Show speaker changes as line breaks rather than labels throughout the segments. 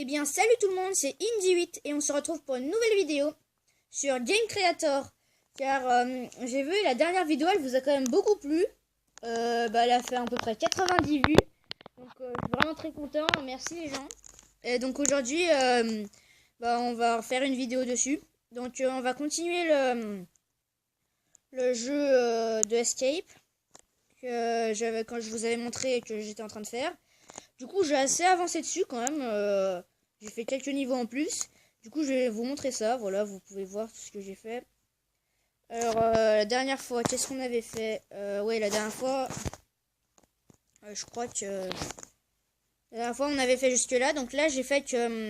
Eh bien, salut tout le monde, c'est Indy8 et on se retrouve pour une nouvelle vidéo sur Game Creator. Car j'ai vu la dernière vidéo, elle vous a quand même beaucoup plu. Elle a fait à peu près 90 vues. Donc, je suis vraiment très content. Merci les gens. Et donc, aujourd'hui, on va faire une vidéo dessus. Donc, on va continuer le jeu de Escape que j'avais quand je vous avais montré et que j'étais en train de faire. Du coup, j'ai assez avancé dessus quand même. J'ai fait quelques niveaux en plus. Du coup, je vais vous montrer ça. Voilà, vous pouvez voir tout ce que j'ai fait. Alors, la dernière fois, qu'est-ce qu'on avait fait? Ouais, la dernière fois, je crois que... La dernière fois, on avait fait jusque là. Donc là, j'ai fait que...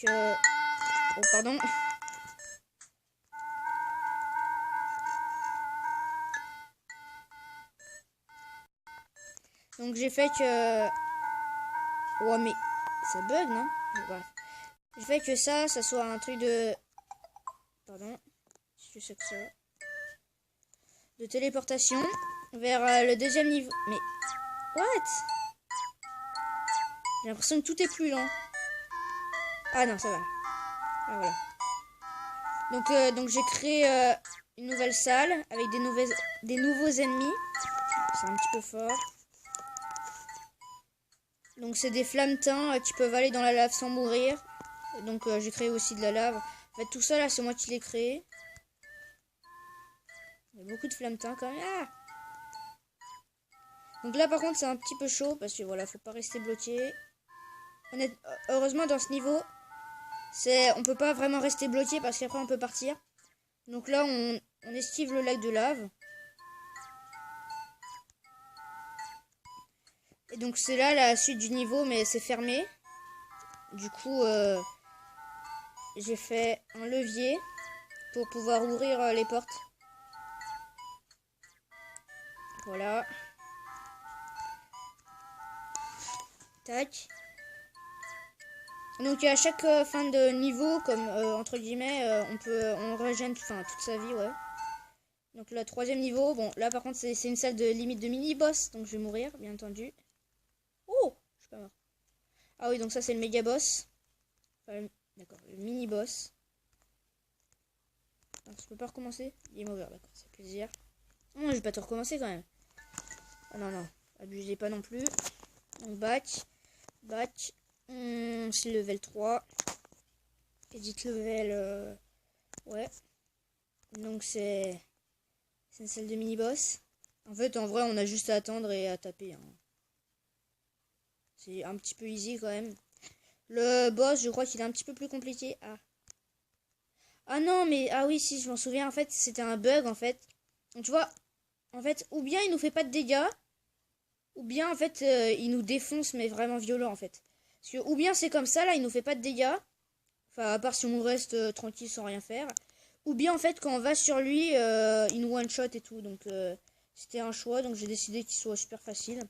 Oh, pardon. Donc j'ai fait que... Oh, mais... Ça bug, non? Bref. J'ai fait que ça soit un truc de... Pardon. Qu'est-ce que c'est que ça? De téléportation vers le deuxième niveau. Mais... What? J'ai l'impression que tout est plus lent. Ah non, ça va. Ah voilà. Donc j'ai créé une nouvelle salle avec des nouveaux ennemis. C'est un petit peu fort. Donc c'est des flammes-teints qui peuvent aller dans la lave sans mourir. Donc j'ai créé aussi de la lave. En fait tout ça là c'est moi qui l'ai créé. Il y a beaucoup de flammes-teints quand même. Ah, donc là par contre c'est un petit peu chaud parce que voilà, faut pas rester bloqué. Heureusement dans ce niveau, on peut pas vraiment rester bloqué parce qu'après on peut partir. Donc là on esquive le lac de lave. Et donc c'est là la suite du niveau mais c'est fermé. Du coup j'ai fait un levier pour pouvoir ouvrir les portes. Voilà. Tac. Donc à chaque fin de niveau, comme entre guillemets, on régène toute sa vie, ouais. Donc le troisième niveau, bon là par contre c'est une salle de limite de mini-boss, donc je vais mourir, bien entendu. Oh, je suis pas mort. Ah oui, donc ça c'est le méga boss. Enfin, d'accord, le mini-boss. Je peux pas recommencer? Game over, d'accord, c'est plaisir. Non, je vais pas tout recommencer quand même. Ah non, non, abusez pas non plus. Donc back. C'est level 3. Edit level. Ouais. Donc c'est une salle de mini-boss. En fait, en vrai, on a juste à attendre et à taper. Hein. C'est un petit peu easy quand même. Le boss, je crois qu'il est un petit peu plus compliqué. Ah. Ah non, mais... Ah oui, si, je m'en souviens. En fait, c'était un bug, en fait. Donc, tu vois, en fait, ou bien il nous fait pas de dégâts, ou bien, en fait, il nous défonce, mais vraiment violent, en fait. Parce que, ou bien c'est comme ça, là, il nous fait pas de dégâts. Enfin, à part si on reste tranquille sans rien faire. Ou bien, en fait, quand on va sur lui, il nous one-shot et tout. Donc, c'était un choix. Donc, j'ai décidé qu'il soit super facile.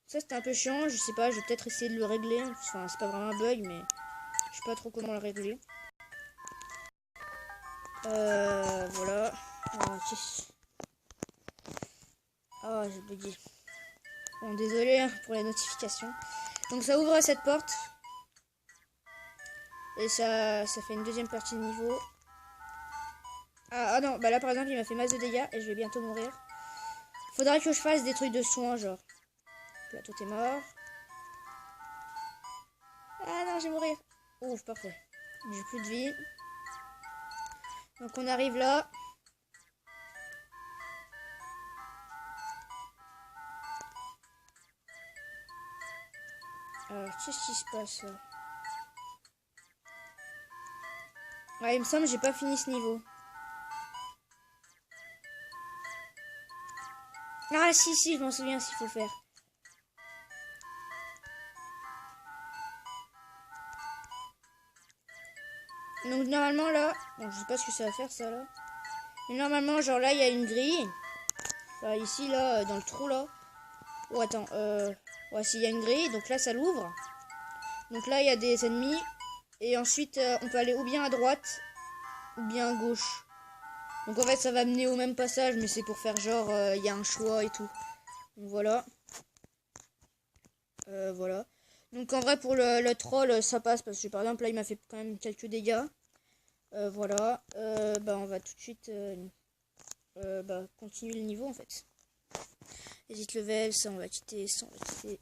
Ça, c'était un peu chiant. Je sais pas, je vais peut-être essayer de le régler. Enfin, c'est pas vraiment un bug, mais je sais pas trop comment le régler. Voilà. Ah, j'ai bugué. Bon, désolé hein, pour les notifications. Donc, ça ouvre cette porte. Et ça fait une deuxième partie de niveau. Ah non, bah là par exemple il m'a fait masse de dégâts et je vais bientôt mourir. Faudra que je fasse des trucs de soins genre. Là tout est mort. Ah non, je vais mourir. Ouf, parfait. J'ai plus de vie. Donc on arrive là. Alors qu'est-ce qui se passe là? Ouais, il me semble que j'ai pas fini ce niveau. Ah si, je m'en souviens s'il faut faire. Donc normalement là, bon je sais pas ce que ça va faire ça là. Mais normalement genre là il y a une grille. Enfin, ici là dans le trou là. Oh attends, ouais s'il y a une grille, donc là ça l'ouvre. Donc là il y a des ennemis. Et ensuite on peut aller ou bien à droite ou bien à gauche. Donc en fait ça va mener au même passage mais c'est pour faire genre il y a un choix et tout. Donc voilà. Voilà. Donc en vrai pour le troll ça passe parce que par exemple là il m'a fait quand même quelques dégâts. Voilà. Bah on va tout de suite bah, continuer le niveau en fait. Hésite level, ça on va quitter, ça on va quitter.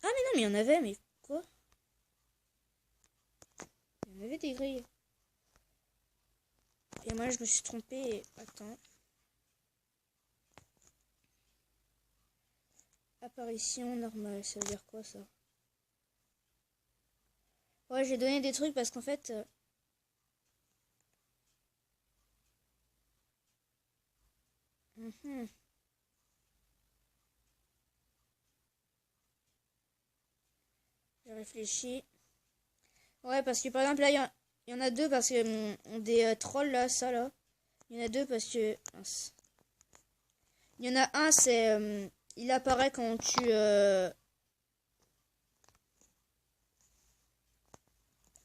Ah mais non mais il y en avait, mais quoi? Il y en avait des grilles. Et moi je me suis trompé. Attends. Apparition normale, ça veut dire quoi ça? Ouais, j'ai donné des trucs parce qu'en fait... J'ai réfléchi. Ouais, parce que par exemple là, il y en a deux parce que des trolls là, ça là. Il y en a deux parce que... mince. Il y en a un, c'est... il apparaît quand tu...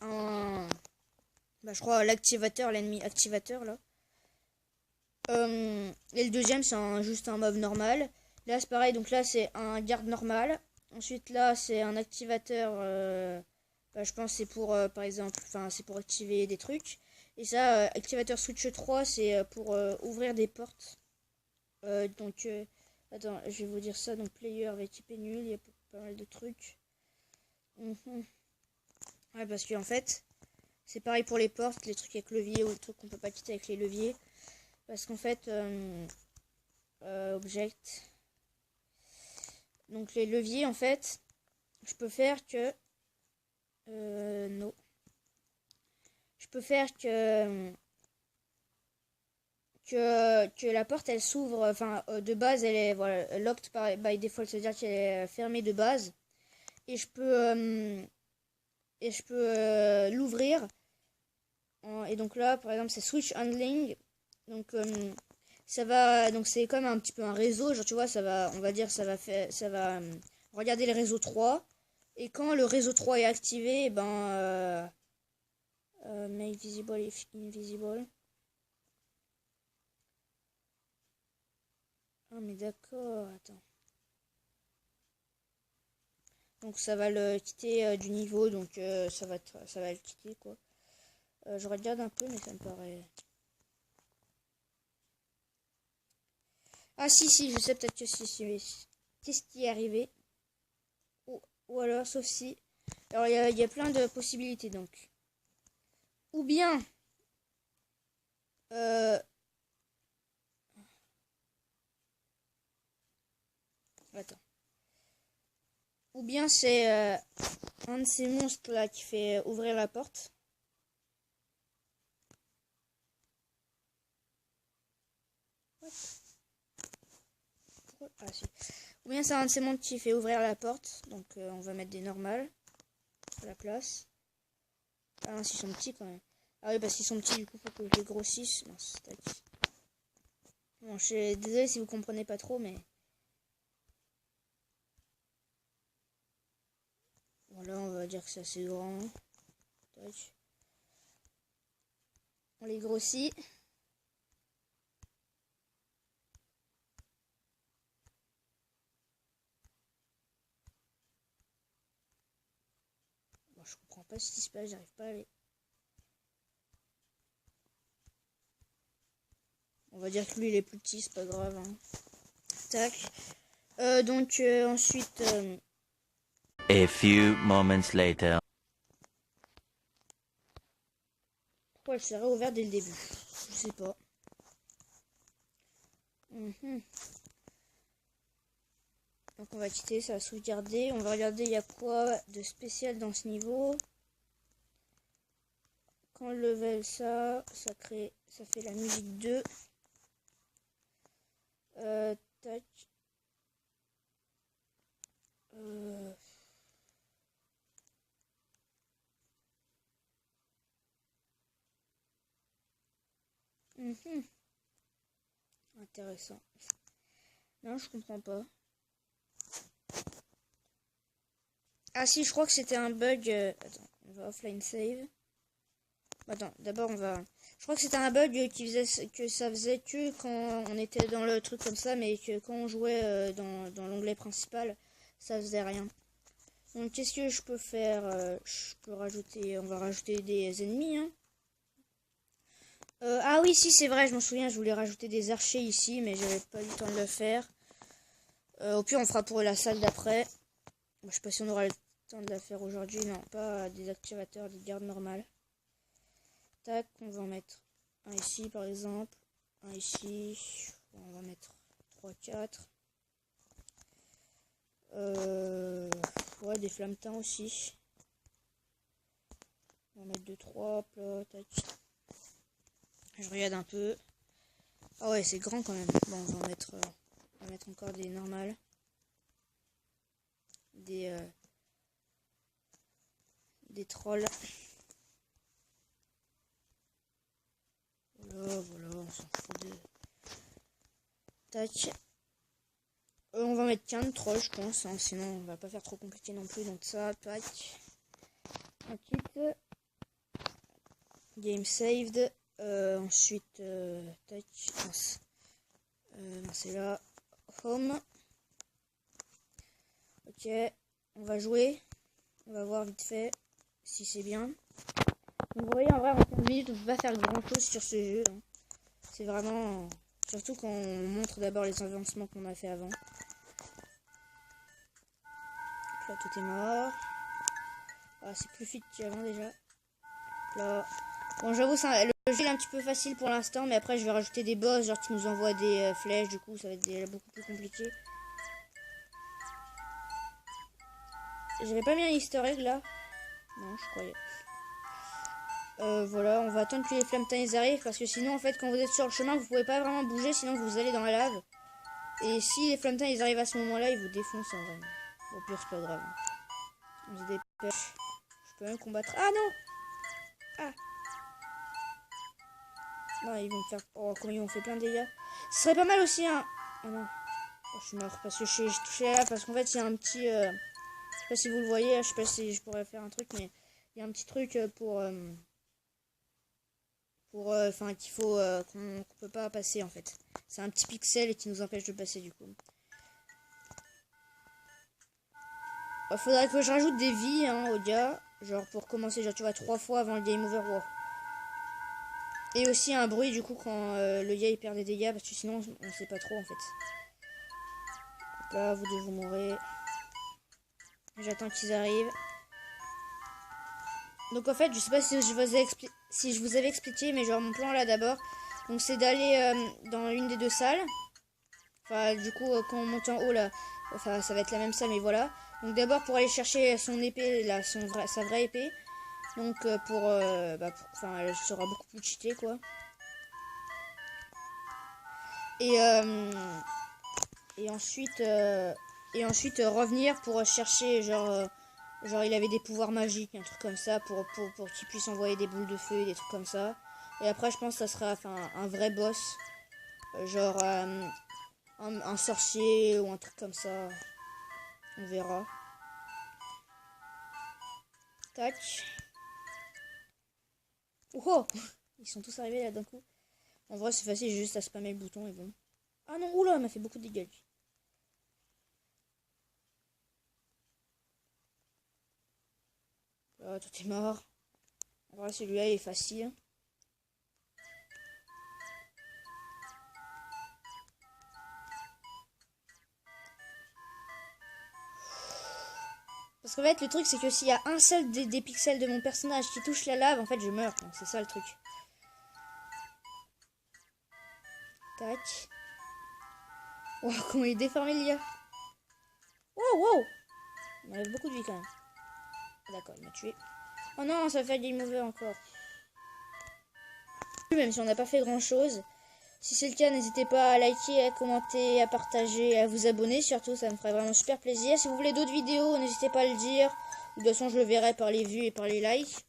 un... Bah, je crois l'activateur, l'ennemi activateur là. Et le deuxième, c'est juste un mob normal. Là, c'est pareil, donc là, c'est un garde normal. Ensuite, là, c'est un activateur. Bah, je pense c'est pour, par exemple, enfin, c'est pour activer des trucs. Et ça, activateur switch 3, c'est pour ouvrir des portes. Donc, attends, je vais vous dire ça. Donc, player avec IP nul, il y a pas mal de trucs. Ouais, parce que en fait, c'est pareil pour les portes, les trucs avec levier ou les trucs qu'on peut pas quitter avec les leviers. Parce qu'en fait, object. Donc les leviers, en fait, je peux faire que... non. Je peux faire que la porte, elle s'ouvre, enfin, de base, elle est voilà, locked by default, c'est-à-dire qu'elle est fermée de base. Et je peux l'ouvrir. Et donc là, par exemple, c'est switch handling. Donc ça va, donc c'est comme un petit peu un réseau, genre tu vois, ça va, on va dire, ça va regarder le réseau 3. Et quand le réseau 3 est activé, eh ben make visible if invisible. Ah mais d'accord, attends. Donc ça va le quitter du niveau, donc ça va le quitter quoi. Je regarde un peu, mais ça me paraît. Ah si, je sais peut-être que si. Qu'est-ce qui est arrivé? Ou alors, sauf si... Alors, il y a plein de possibilités, donc. Ou bien... Attends. Ou bien c'est un de ces monstres là qui fait ouvrir la porte. Ah si. Ou bien c'est un de ces monstres qui fait ouvrir la porte. Donc on va mettre des normales à la place. Ah non, s'ils sont petits quand même. Ah oui, parce qu'ils sont petits, du coup, faut que je les grossisse. Mince, tac. Bon, je suis désolé si vous comprenez pas trop, mais... Voilà, on va dire que c'est assez grand. Tac. On les grossit. Bon, je comprends pas ce qui se passe, j'arrive pas à aller. On va dire que lui il est plus petit, c'est pas grave. Hein. Tac. Donc ensuite...
A few moments later.
Pourquoi elle s'est réouverte dès le début? Je sais pas. Donc on va quitter, ça va sauvegarder. On va regarder il y a quoi de spécial dans ce niveau. Quand on level ça crée, ça fait la musique 2. Tac. Intéressant. Non, je comprends pas. Ah si, je crois que c'était un bug. Attends, on va offline save. Attends, d'abord on va... Je crois que c'était un bug qui faisait que ça faisait que quand on était dans le truc comme ça, mais que quand on jouait dans l'onglet principal, ça faisait rien. Donc qu'est-ce que je peux faire? Je peux rajouter, on va rajouter des ennemis, hein. Ah oui, si, c'est vrai, je m'en souviens, je voulais rajouter des archers ici, mais j'avais pas eu le temps de le faire. Au pire, on fera pour la salle d'après. Bon, je sais pas si on aura le temps de la faire aujourd'hui. Non, pas des activateurs, des gardes normales. Tac, on va en mettre un ici, par exemple. Un ici. Bon, on va mettre 3, 4. Ouais, des flammes-teint aussi. On va mettre 2, 3, là, tac. Je regarde un peu. Ah ouais, c'est grand quand même. Bon, on va mettre encore des normales. Des trolls. Voilà, on s'en fout de... Tac. On va mettre qu'un troll, je pense, hein, sinon on va pas faire trop compliqué non plus. Donc ça, tac. Ensuite, game saved. Ensuite, tac. C'est là. Home. Ok, on va jouer. On va voir vite fait si c'est bien. Donc vous voyez, en vrai, en 15 minutes, on peut pas faire grand chose sur ce jeu. Hein. C'est vraiment... Surtout quand on montre d'abord les avancements qu'on a fait avant. Là, tout est mort. Ah, c'est plus vite qu'avant déjà. Là. Bon, j'avoue, le jeu est un petit peu facile pour l'instant, mais après, je vais rajouter des boss, genre qui nous envoient des flèches, du coup, ça va être déjà beaucoup plus compliqué. J'avais pas mis un easter egg là? Non, je croyais. Voilà, on va attendre que les flammes-teint ils arrivent, parce que sinon, en fait, quand vous êtes sur le chemin, vous pouvez pas vraiment bouger, sinon vous allez dans la lave. Et si les flammes-teint ils arrivent à ce moment-là, ils vous défoncent en vrai. Bon, pire, c'est pas grave. On se dépêche. Je peux même combattre. Ah non! Ah! Non, ils vont me faire... Oh, comment ils m'ont fait plein de dégâts. Ce serait pas mal aussi, hein. Ah non. Oh, je suis mort parce que j'ai touché la lave, parce qu'en fait, il y a un petit... Je sais pas si vous le voyez, je sais pas si je pourrais faire un truc, mais il y a un petit truc pour enfin, qu'il faut... qu'on peut pas passer, en fait. C'est un petit pixel et qui nous empêche de passer, du coup. Faudrait que je rajoute des vies, hein, au gars. Genre, pour commencer, genre, tu vois, 3 fois avant le game over. Wow. Et aussi un bruit, du coup, quand le gars, il perd des dégâts, parce que sinon, on sait pas trop, en fait. Donc là, vous devez mourir. J'attends qu'ils arrivent. Donc, en fait, je sais pas si je vous avais expliqué, mais genre, mon plan, là, d'abord. Donc, c'est d'aller dans une des 2 salles. Enfin, du coup, quand on monte en haut, là, enfin, ça va être la même salle, mais voilà. Donc, d'abord, pour aller chercher son épée, là, sa vraie épée. Donc, enfin, elle sera beaucoup plus cheatée, quoi. Et ensuite, revenir pour chercher, genre, il avait des pouvoirs magiques, un truc comme ça, pour qu'il puisse envoyer des boules de feu et des trucs comme ça. Et après, je pense que ça sera enfin, un vrai boss. Genre, un sorcier ou un truc comme ça. On verra. Tac. Oh! Ils sont tous arrivés là d'un coup. En vrai, c'est facile, j'ai juste à spammer le bouton et bon. Ah non, oula, elle m'a fait beaucoup de dégâts. Là, tout est mort. En vrai, celui-là, il est facile. Parce qu'en fait, le truc, c'est que s'il y a un seul des pixels de mon personnage qui touche la lave, en fait, je meurs. Donc, c'est ça le truc. Tac. Wow, comment il est déformé, le gars. Wow, wow. Il m'enlève beaucoup de vie, quand même. D'accord, il m'a tué. Oh non, ça va faire game over encore. Même si on n'a pas fait grand-chose. Si c'est le cas, n'hésitez pas à liker, à commenter, à partager, à vous abonner. Surtout, ça me ferait vraiment super plaisir. Si vous voulez d'autres vidéos, n'hésitez pas à le dire. De toute façon, je le verrai par les vues et par les likes.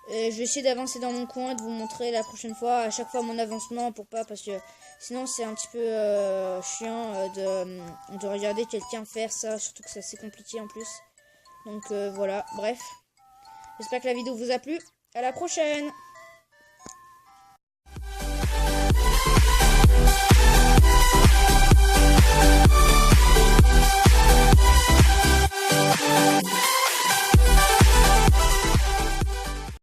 Et je vais essayer d'avancer dans mon coin, de vous montrer la prochaine fois, à chaque fois mon avancement, pour pas, parce que sinon c'est un petit peu chiant de regarder quelqu'un faire ça, surtout que c'est assez compliqué en plus. Donc voilà, bref. J'espère que la vidéo vous a plu. À la prochaine!